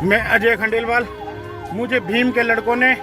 मैं अजय खंडेलवाल। मुझे भीम के लड़कों ने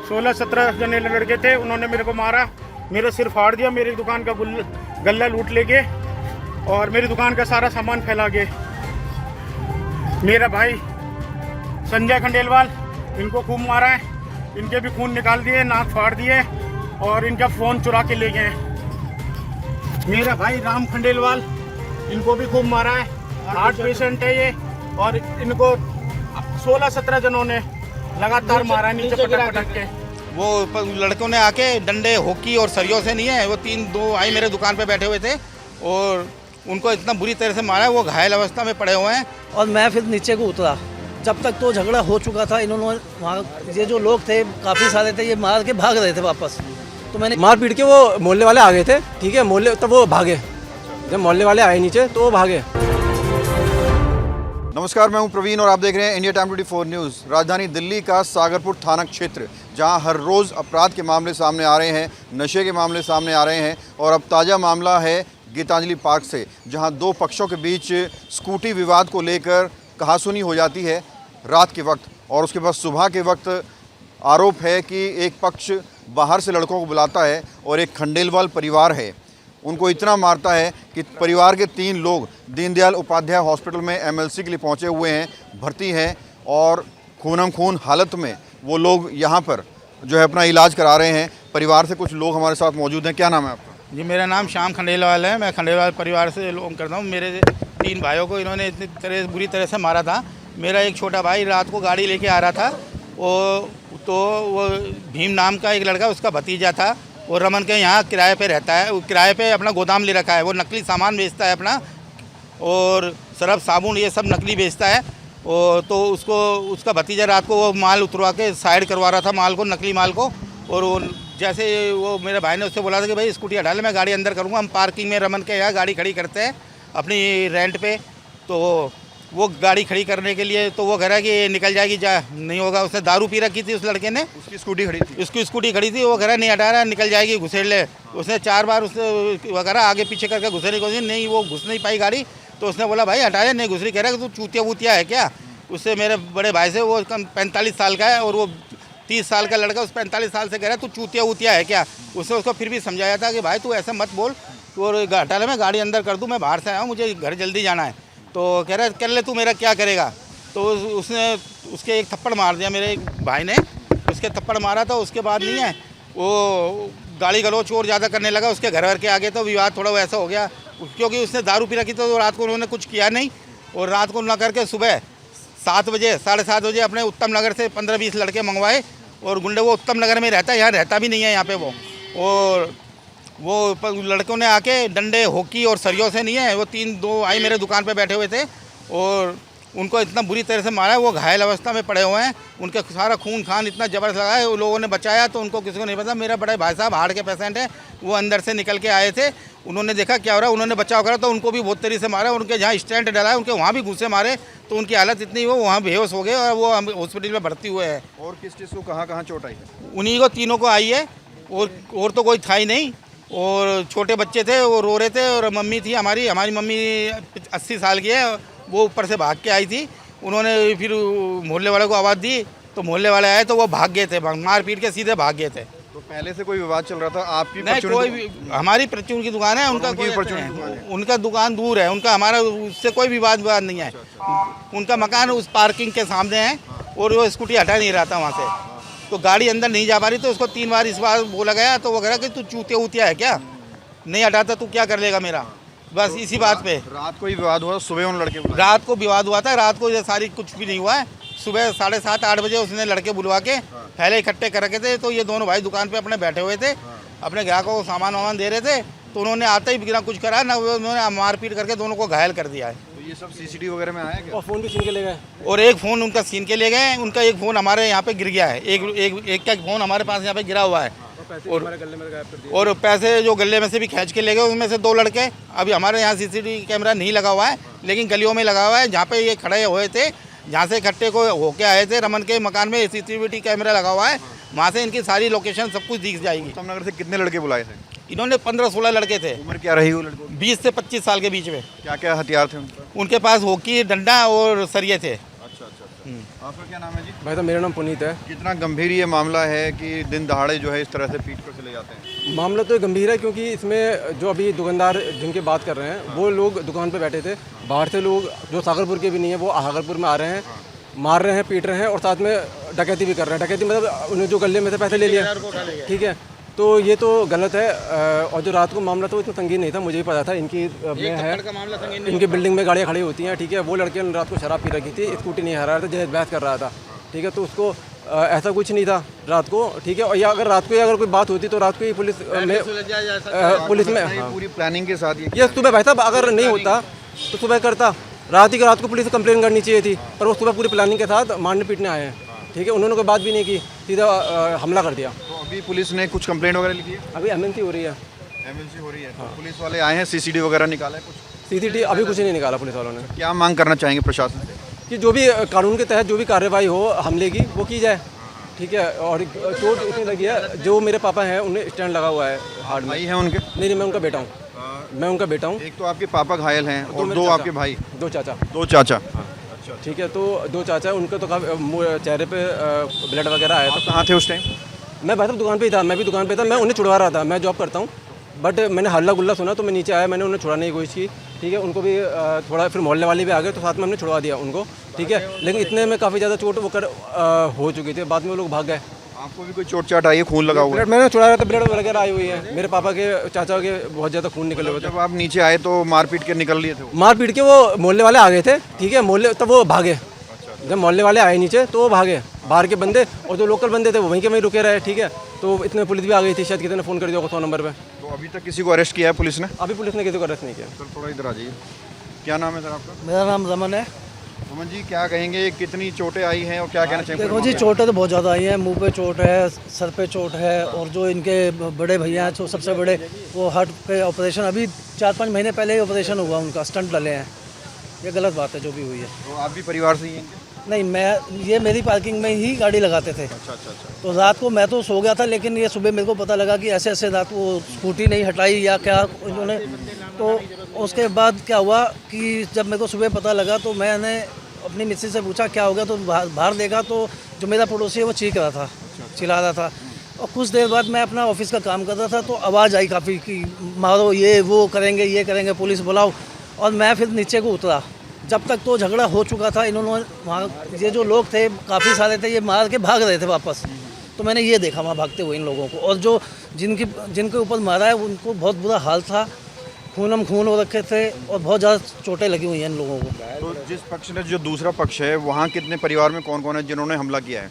16-17 जने लड़के थे, उन्होंने मेरे को मारा, मेरा सिर फाड़ दिया, मेरी दुकान का गल्ला लूट ले गए और मेरी दुकान का सारा सामान फैला गए। मेरा भाई संजय खंडेलवाल, इनको खूब मारा है, इनके भी खून निकाल दिए, नाक फाड़ दिए और इनका फ़ोन चुरा के ले गए। मेरा भाई राम खंडेलवाल, इनको भी खूब मारा है, हार्ट पेशेंट है ये, और इनको 16-17 जनों ने लगातार मारा नीचे पटक के। वो लड़कों ने आके डंडे, हॉकी और सरियों से नहीं है, वो दो आई मेरे दुकान पे बैठे हुए थे और उनको इतना बुरी तरह से मारा है, वो घायल अवस्था में पड़े हुए हैं। और मैं फिर नीचे को उतरा, जब तक तो झगड़ा हो चुका था, इन्होंने वहाँ ये जो लोग थे काफ़ी सारे थे, ये मार के भाग रहे थे वापस, तो मैंने मार पीट के वो मोहल्ले वाले आ गए थे, ठीक है, मोहल्ले तब वो भागे, जब मोहल्ले वाले आए नीचे तो वो भागे। नमस्कार, मैं हूं प्रवीण और आप देख रहे हैं इंडिया टाइम 24 न्यूज़। राजधानी दिल्ली का सागरपुर थाना क्षेत्र, जहां हर रोज़ अपराध के मामले सामने आ रहे हैं, नशे के मामले सामने आ रहे हैं और अब ताज़ा मामला है गीतांजलि पार्क से, जहां दो पक्षों के बीच स्कूटी विवाद को लेकर कहासुनी हो जाती है रात के वक्त, और उसके बाद सुबह के वक्त आरोप है कि एक पक्ष बाहर से लड़कों को बुलाता है और एक खंडेलवाल परिवार है, उनको इतना मारता है कि परिवार के 3 लोग दीनदयाल उपाध्याय हॉस्पिटल में एमएलसी के लिए पहुंचे हुए हैं, भर्ती हैं और खूनम खून हालत में वो लोग यहां पर जो है अपना इलाज करा रहे हैं। परिवार से कुछ लोग हमारे साथ मौजूद हैं। क्या नाम है आपका? जी, मेरा नाम श्याम खंडेलवाल है, मैं खंडेलवाल परिवार से बिलोंग करता हूँ। मेरे 3 भाइयों को इन्होंने इतनी बुरी तरह से मारा था। मेरा एक छोटा भाई रात को गाड़ी लेके आ रहा था, वो भीम नाम का एक लड़का, उसका भतीजा था, वो रमन के यहाँ किराए पे रहता है, वो किराए पे अपना गोदाम ले रखा है, वो नकली सामान बेचता है अपना, और सरफ साबुन ये सब नकली बेचता है। तो उसका भतीजा रात को वो माल उतरवा के साइड करवा रहा था माल को, नकली माल को, और वो जैसे वो मेरे भाई ने उससे बोला था कि भाई स्कूटी हटा ले, मैं गाड़ी अंदर करूँगा, हम पार्किंग में रमन के यहाँ गाड़ी खड़ी करते हैं अपनी रेंट पे। तो वो गाड़ी खड़ी करने के लिए तो वो कह रहा है कि निकल जाएगी, जा नहीं होगा, उसने दारू पी रखी थी उस लड़के ने, उसकी स्कूटी खड़ी थी, उसकी स्कूटी खड़ी थी, वो कह रहा नहीं हटा रहा, निकल जाएगी, घुसेड़ ले। उसने 4 बार उसने वगैरह आगे पीछे करके घुसेड़ने की कोशिश, नहीं वो घुस नहीं पाई गाड़ी, तो उसने बोला भाई हटाया, नहीं घुस रही। कह रहा है कि तू चूतिया वूतिया है क्या? उससे मेरे बड़े भाई से, वो 45 साल का है और वो 30 साल का लड़का, उस 45 साल से कह रहा है तू चूतिया वूतिया है क्या? उसने उसको फिर भी समझाया था कि भाई तू ऐसा मत बोल, और हटा ले, मैं गाड़ी अंदर कर दूँ, मैं बाहर से आया हूँ, मुझे घर जल्दी जाना है। तो कह रहा है कर ले, तू मेरा क्या करेगा? तो उसने उसके एक थप्पड़ मार दिया, मेरे भाई ने उसके थप्पड़ मारा। तो उसके बाद नहीं है, वो गाली गलौच और ज़्यादा करने लगा, उसके घर वर के आगे तो विवाद थोड़ा वैसा हो गया, क्योंकि उसने दारू पी रखी, तो रात को उन्होंने कुछ किया नहीं, और रात को ना करके सुबह 7 बजे 7:30 बजे अपने उत्तम नगर से 15-20 लड़के मंगवाए, और गुंडे, वो उत्तम नगर में रहता है, यहाँ रहता भी नहीं है यहाँ पे वो, और वो लड़कों ने आके डंडे, हॉकी और सरियों से नहीं है, वो 2 आई मेरे दुकान पे बैठे हुए थे और उनको इतना बुरी तरह से मारा है, वो घायल अवस्था में पड़े हुए हैं, उनके सारा खून खान इतना ज़बरदस्त लगा है। वो लोगों ने बचाया तो उनको किसी को नहीं पता। मेरा बड़े भाई साहब हार्ट के पेशेंट है, वो अंदर से निकल के आए थे, उन्होंने देखा क्या हो रहा है, उन्होंने बचाव करा तो उनको भी बहुत तरीके से मारा, उनके जहाँ स्टैंड डाला है उनके वहाँ भी घूसे मारे, तो उनकी हालत इतनी वो वहाँ बेहोश हो गए और वो हॉस्पिटल में भर्ती हुए हैं। और किस चीज़ को कहाँ चोट आई है? उन्हीं को तीनों को आई है, और तो कोई था ही नहीं, और छोटे बच्चे थे, वो रो रहे थे, और मम्मी थी हमारी मम्मी 80 साल की है, वो ऊपर से भाग के आई थी। उन्होंने फिर मोहल्ले वाले को आवाज़ दी, तो मोहल्ले वाले आए तो वो भाग गए थे, मार पीट के सीधे भाग गए थे। तो पहले से कोई विवाद चल रहा था? आपकी नहीं, कोई भी, हमारी परचून की दुकान है, उनका कोई उनका दुकान दूर है, उनका हमारा उससे कोई विवाद नहीं है। उनका मकान उस पार्किंग के सामने है और वो स्कूटी हटा नहीं रहा था वहाँ से, तो गाड़ी अंदर नहीं जा पा रही, तो उसको 3 बार इस बार बोला गया, तो वो कह रहा कि तू चूतिया वूतिया है क्या, नहीं हटाता तू क्या कर लेगा मेरा, बस इसी बात पे। रात को ही विवाद हुआ? सुबह उन लड़के बुलाए? रात को विवाद हुआ था, रात को ये सारी कुछ भी नहीं हुआ है। सुबह 7:30-8 बजे उसने लड़के बुलवा के पहले इकट्ठे कर रखे थे, तो ये दोनों भाई दुकान पे अपने बैठे हुए थे, अपने ग्राहकों को सामान वामान दे रहे थे, तो उन्होंने आते ही बिना कुछ करा ना, उन्होंने मारपीट करके दोनों को घायल कर दिया है। तो ये सब सीसीटीवी वगैरह में आया क्या? और फ़ोन भी छीन के ले गए, और एक फ़ोन उनका छीन के ले गए, उनका एक फ़ोन हमारे यहाँ पे गिर गया है, एक का फ़ोन हमारे पास यहाँ पे गिरा हुआ है, और पैसे जो गले में से भी खींच के ले गए, उनमें से 2 लड़के, अभी हमारे यहाँ सीसीटीवी कैमरा नहीं लगा हुआ है, लेकिन गलियों में लगा हुआ है, जहाँ पे ये खड़े हुए थे, जहाँ से इकट्ठे को होके आए थे, रमन के मकान में सीसीटीवी कैमरा लगा हुआ है, वहाँ से इनकी सारी लोकेशन सब कुछ दिख जाएगी। उत्तम नगर से कितने लड़के बुलाए थे? इन्होंने 15-16 लड़के थे, उम्र क्या रही वो लड़कों की? 20 से 25 साल के बीच में। क्या क्या हथियार थे उनके? उनके पास हॉकी, डंडा और सरिये थे। अच्छा। आपका क्या नाम है जी? भाई साहब मेरा नाम पुनीत है। कितना गंभीर ये मामला है कि दिन दहाड़े जो है इस तरह से पीट कर चले जाते हैं? मामला तो गंभीर है क्योंकि इसमें जो अभी दुकानदार जिनकी बात कर रहे हैं वो लोग दुकान पे बैठे थे, बाहर से लोग जो सागरपुर के भी नहीं है वो आगरपुर में आ रहे हैं, मार रहे हैं, पीट रहे हैं और साथ में डकैती भी कर रहे हैं। डकैती मतलब उन्हें जो गले में से पैसे ले लिया, ठीक है, तो ये तो गलत है। और जो रात को मामला था वो इतना संगीन नहीं था, मुझे भी पता था इनकी में है, इनकी बिल्डिंग में गाड़ियाँ खड़ी होती हैं, ठीक है। वो लड़के ने रात को शराब पी रखी थी, स्कूटी नहीं हरा रहा था, जहेज बहस कर रहा था, ठीक है। तो उसको ऐसा कुछ नहीं था रात को, ठीक है। और या अगर रात को अगर कोई बात होती तो रात को ही पुलिस में पूरी प्लानिंग के साथ ये सुबह भाई साहब अगर नहीं होता तो सुबह करता, रात को पुलिस को कंप्लेन करनी चाहिए थी, पर वो सुबह पूरी प्लानिंग के साथ मारने पीटने आए हैं, ठीक है। उन्होंने कोई बात भी नहीं की, सीधा हमला कर दिया। तो अभी पुलिस ने कुछ कंप्लेंट वगैरह लिखी है? अभी एमएनसी हो रही है। एमएलसी हो रही है? तो पुलिस वाले आए हैं, सीसीटीवी वगैरह निकाला है कुछ? सीसीटीवी अभी कुछ नहीं निकाला पुलिस वालों ने। क्या मांग करना चाहेंगे प्रशासन से? कि जो भी कानून के तहत जो भी कार्रवाई हो हमले की वो की जाए, ठीक है। और चोट इतनी लगी है, जो मेरे पापा हैं उन्हें स्टैंड लगा हुआ है हार्ट में। भाई हैं उनके? नहीं, मैं उनका बेटा हूँ, मैं उनका बेटा हूँ। एक तो आपके पापा घायल हैं और दो आपके भाई? दो चाचा। दो चाचा, ठीक है। तो दो चाचा, उनका तो काफ़ी चेहरे पे ब्लड वगैरह आया था। कहाँ थे उस टाइम? मैं भाई साहब दुकान पे ही था, मैं भी दुकान पे था, मैं उन्हें छुड़वा रहा था, मैं जॉब करता हूँ। बट मैंने हल्ला गुल्ला सुना तो मैं नीचे आया, मैंने उन्हें छुड़ाने की कोशिश की, ठीक है। उनको भी थोड़ा, फिर मोहल्ले वाले भी आ गए तो साथ में हमने छुड़वा दिया उनको, ठीक है। लेकिन इतने में काफ़ी ज़्यादा चोट वो हो चुकी थी, बाद में वो लोग भाग गए। आपको भी कोई चोट चाट आई है? खून लगा हुआ है? ब्लड मैंने छुड़ा रहा था, ब्लड वगैरह आई हुई है, मेरे पापा के चाचा के बहुत ज़्यादा खून निकले हुए थे। जब आप नीचे आए तो मार पीट के निकल लिए थे वो? मार पीट के वो मोहल्ले वाले आ गए थे, ठीक है। मोहल्ले तब वो भागे, जब मोहल्ले वाले आए नीचे तो वो भागे, बाहर के बंदे, और जो लोकल बंदे थे वो वहीं के वहीं रुके रहे, ठीक है। तो इतने पुलिस भी आ गई थी, शायद किसी ने फ़ोन कर दिया होगा 100 नंबर पे। तो अभी तक किसी को अरेस्ट किया है पुलिस ने? अभी पुलिस ने किसी को अरेस्ट नहीं किया। सर थोड़ा इधर आ जाइए। क्या नाम है सर आपका? मेरा नाम रमन है। रमन जी, क्या कहेंगे, कितनी चोटें आई हैं और क्या कहना चाहिए? देखो जी, चोटें तो बहुत ज़्यादा आई हैं, मुंह पे चोट है, सर पे चोट है, और जो इनके बड़े भैया हैं, जो सबसे बड़े, वो हार्ट पे ऑपरेशन, अभी 4-5 महीने पहले ही ऑपरेशन हुआ उनका, स्टंट डले हैं। ये गलत बात है जो भी हुई है। तो आप भी परिवार से ही हैं? नहीं, ये मेरी पार्किंग में ही गाड़ी लगाते थे। अच्छा। तो रात को मैं तो सो गया था, लेकिन ये सुबह मेरे को पता लगा कि ऐसे ऐसे रात को स्कूटी नहीं हटाई या क्या उन्होंने। तो उसके बाद क्या हुआ कि जब मेरे को सुबह पता लगा तो मैंने अपनी मिस्सी से पूछा क्या हो गया, तो बाहर देखा तो जो मेरा पड़ोसी है वो चीख रहा था, चिल्ला रहा था। और कुछ देर बाद मैं अपना ऑफिस का काम कर रहा था तो आवाज़ आई काफ़ी कि मारो, ये वो करेंगे, ये करेंगे, पुलिस बुलाओ। और मैं फिर नीचे को उतरा, जब तक तो झगड़ा हो चुका था, इन्होंने वहाँ ये जो लोग थे काफ़ी सारे थे, ये मार के भाग रहे थे वापस। तो मैंने ये देखा वहाँ भागते हुए इन लोगों को, और जो जिनके ऊपर मारा है उनको बहुत बुरा हाल था, खून हो रखे थे और बहुत ज़्यादा चोटें लगी हुई हैं इन लोगों को। तो जिस पक्ष ने, जो दूसरा पक्ष है, वहाँ कितने परिवार में कौन कौन है जिन्होंने हमला किया है?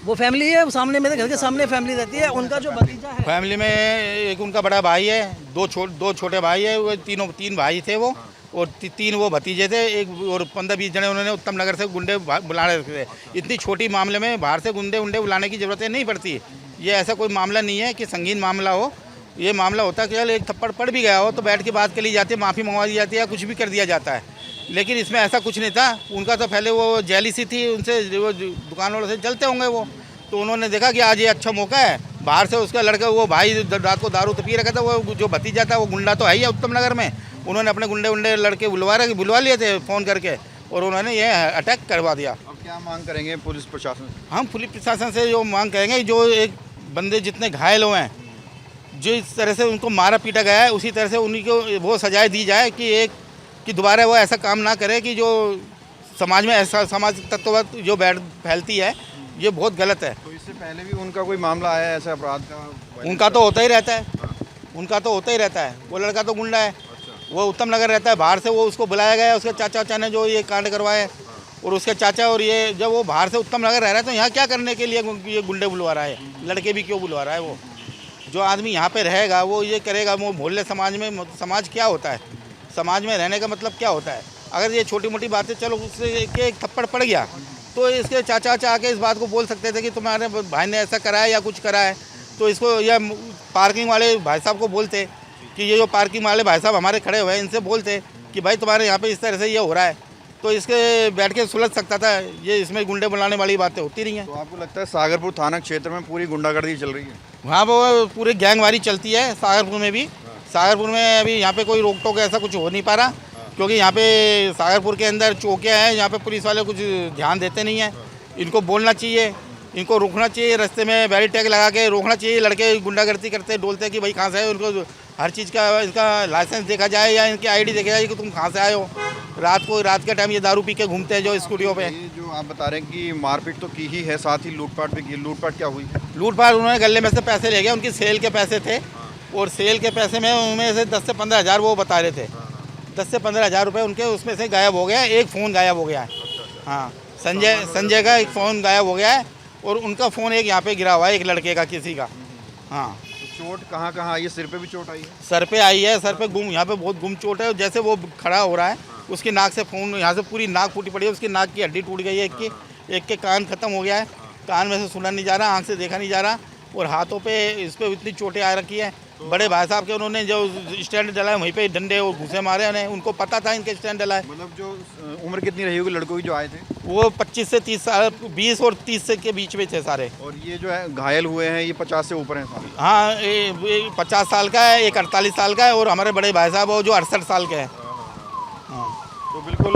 वो फैमिली है सामने, मेरे घर के सामने फैमिली रहती है, उनका जो भतीजा है। फैमिली में एक उनका बड़ा भाई है, दो छोटे भाई है, वो तीन भाई थे वो, और तीन वो भतीजे थे, एक और 15-20 जने उन्होंने उत्तम नगर से गुंडे बुला रहे थे। इतनी छोटी मामले में बाहर से गुंडे बुलाने की ज़रूरत नहीं पड़ती। ये ऐसा कोई मामला नहीं है कि संगीन मामला हो। ये मामला होता है कि चल एक थप्पड़ पड़ भी गया हो तो बैठ के बात कर ली जाती है, माफ़ी मंगवा दी जाती है, या कुछ भी कर दिया जाता है। लेकिन इसमें ऐसा कुछ नहीं था। उनका तो पहले वो जेलिसी थी उनसे, वो दुकान वालों से चलते होंगे वो, तो उन्होंने देखा कि आज ये अच्छा मौका है, बाहर से उसका लड़का, वो भाई रात को दारू तो पी रखा था, वो जो भतीजा था वो गुंडा तो है ही उत्तम नगर में, उन्होंने अपने गुंडे लड़के बुलवा लिए थे फ़ोन करके, और उन्होंने ये अटैक करवा दिया। अब क्या मांग करेंगे पुलिस प्रशासन से? हम पुलिस प्रशासन से जो मांग करेंगे, जो एक बंदे जितने घायल हुए हैं, जो इस तरह से उनको मारा पीटा गया है, उसी तरह से उन्हीं को वो सजाएं दी जाए कि दोबारा वो ऐसा काम ना करे कि जो समाज में ऐसा समाज तत्ववाद जो बैठ फैलती है, ये बहुत गलत है। तो इससे पहले भी उनका कोई मामला आया है ऐसे अपराध का? उनका तो होता ही रहता है, वो लड़का तो गुंडा है, वो उत्तम नगर रहता है, बाहर से वो उसको बुलाया गया, उसके चाचा ने जो ये कांड करवाए, और उसके चाचा, और ये जब वो बाहर से उत्तम नगर रह रहा है तो यहाँ क्या करने के लिए ये गुंडे बुलवा रहा है, लड़के भी क्यों बुलवा रहा है? वो जो आदमी यहाँ पे रहेगा वो ये करेगा। वो मोहल्ले समाज में, समाज क्या होता है, समाज में रहने का मतलब क्या होता है? अगर ये छोटी मोटी बातें, चलो उससे एक थप्पड़ पड़ गया तो इसके चाचा आके इस बात को बोल सकते थे कि तुम्हारे भाई ने ऐसा करा है या कुछ करा है, तो इसको या पार्किंग वाले भाई साहब को बोलते कि ये जो पार्किंग वाले भाई साहब हमारे खड़े हुए हैं, इनसे बोलते कि भाई तुम्हारे यहाँ पे इस तरह से ये हो रहा है, तो इसके बैठ के सुलझ सकता था। ये इसमें गुंडे बुलाने वाली बातें होती नहीं हैं। तो आपको लगता है सागरपुर थाना क्षेत्र में पूरी गुंडागर्दी चल रही है? वहाँ वो पूरी गैंगवारी चलती है सागरपुर में भी। सागरपुर में अभी यहाँ पे कोई रोक टोक ऐसा कुछ हो नहीं पा रहा, क्योंकि यहाँ पे सागरपुर के अंदर चौकियाँ हैं, यहाँ पे पुलिस वाले कुछ ध्यान देते नहीं हैं। इनको बोलना चाहिए, इनको रोकना चाहिए, रास्ते में बैरिकेड टैग लगा के रोकना चाहिए। लड़के गुंडागर्दी करते डोलते कि भाई कहाँ से आए, उनको हर चीज़ का इनका लाइसेंस देखा जाए या इनकी आईडी देखा जाए कि तुम कहाँ से आए हो। रात के टाइम ये दारू पी के घूमते हैं जो स्कूटियों पे। ये जो आप बता रहे हैं कि मारपीट तो की ही है, साथ ही लूटपाट भी की। लूटपाट क्या हुई? लूटपाट उन्होंने गले में से पैसे ले गए, उनकी सेल के पैसे थे और सेल के पैसे में उनमें से 10 से 15 हज़ार वो बता रहे थे। 10 से 15 हज़ार रुपये उनके उसमें से गायब हो गया। एक फ़ोन गायब हो गया है। हाँ, संजय का एक फ़ोन गायब हो गया है और उनका फ़ोन एक यहाँ पे गिरा हुआ है, एक लड़के का किसी का। हाँ, चोट कहाँ कहाँ आई है? सिर पे भी चोट आई है? सर पे आई है, सर पे गुम, यहाँ पे बहुत गुम चोट है। जैसे वो खड़ा हो रहा है उसकी नाक से फ़ोन, यहाँ से पूरी नाक फूटी पड़ी है, उसकी नाक की हड्डी टूट गई है एक के कान ख़त्म हो गया है, कान में से सुना नहीं जा रहा, आँख से देखा नहीं जा रहा और हाथों पे इस पर इतनी चोटें आ रखी है। बड़े भाई साहब के उन्होंने जो स्टैंड डला है वहीं पे डंडे और घूसे मारे उन्हें, उनको पता था इनके स्टैंड डला है। मतलब जो उम्र कितनी रही होगी लड़कों की जो आए थे? वो 25 से 30 साल, 20 और 30 के बीच में थे सारे। और ये जो है घायल हुए हैं ये 50 से ऊपर हैं सारे? हाँ, ये 50 साल का है, एक 48 साल का है और हमारे बड़े भाई साहब वो जो 68 साल के हैं। तो बिल्कुल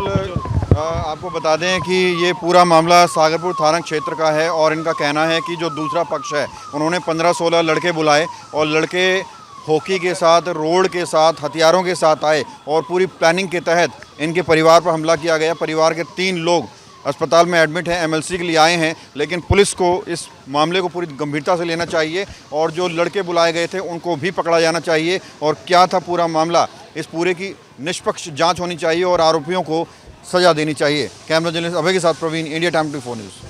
आपको बता दें कि ये पूरा मामला सागरपुर थाना क्षेत्र का है और इनका कहना है कि जो दूसरा पक्ष है उन्होंने 15-16 लड़के बुलाए और लड़के हॉकी के साथ, रोड के साथ, हथियारों के साथ आए और पूरी प्लानिंग के तहत इनके परिवार पर हमला किया गया। परिवार के 3 लोग अस्पताल में एडमिट हैं, एमएलसी के लिए आए हैं, लेकिन पुलिस को इस मामले को पूरी गंभीरता से लेना चाहिए और जो लड़के बुलाए गए थे उनको भी पकड़ा जाना चाहिए और क्या था पूरा मामला, इस पूरे की निष्पक्ष जांच होनी चाहिए और आरोपियों को सजा देनी चाहिए। कैमरा जर्नलिस्ट अभय के साथ प्रवीण, इंडिया टाइम 24 न्यूज़।